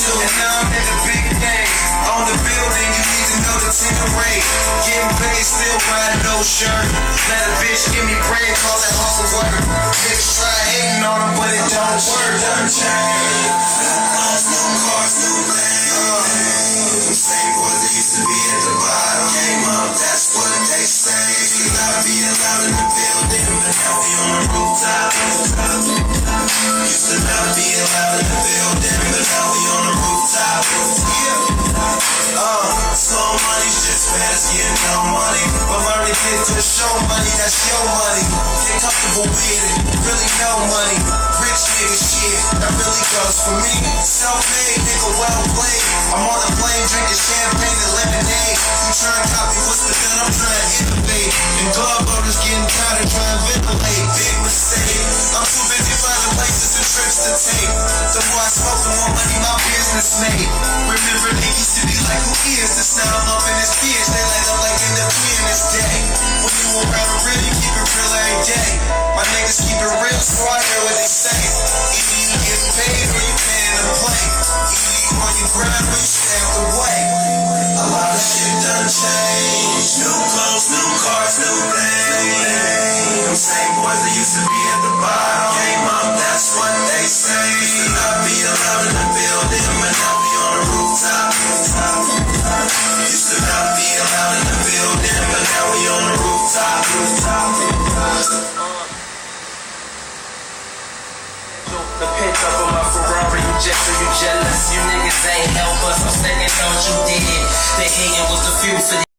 too. And now I'm in the big game. On the building, you need to know the 10 rate. Getting paid, still riding no shirt. Let a bitch give me bread, call it hard work. Niggas try hating on them, but it don't work. Done changed. New cars, new things. Same boys that used to be at the bottom. Came up, that's what they say. Used to not be allowed in the building, but now we on the rooftop. Used to not be allowed in the building, but now we on the rooftop. Slow money's just fast, getting no money. But learn to get to show money, that's your money. Get comfortable with it, really no money. Rich nigga shit, that really goes for me. Self-made nigga, well played. I'm on a plane drinking champagne and lemonade. You trying to copy what's the gun, I'm trying to innovate. And glove owners getting tired of trying to ventilate. Big mistake, I'm too busy finding places and trips to take. The more I smoke, the more money my business made. Remember they used to be like, who is this? Now I'm up in this bitch, they light up like Independence Day. When you around the real, you keep it real every day. My niggas keep it real, so I hear what they say. Either you get paid or you paying to play. Either you on your grind or you stay out the way. A lot of shit done changed. New clothes, new cars, new things. Them same boys that used to be at the bottom came up, that's what they say. Used to not be allowed in the building, but now we on the rooftop. Used to not be allowed in the building, but now we on the rooftop. The pitch up on my Ferrari, you just so you jealous. You niggas ain't help us, I'm saying don't you did. The hating was the fuel for the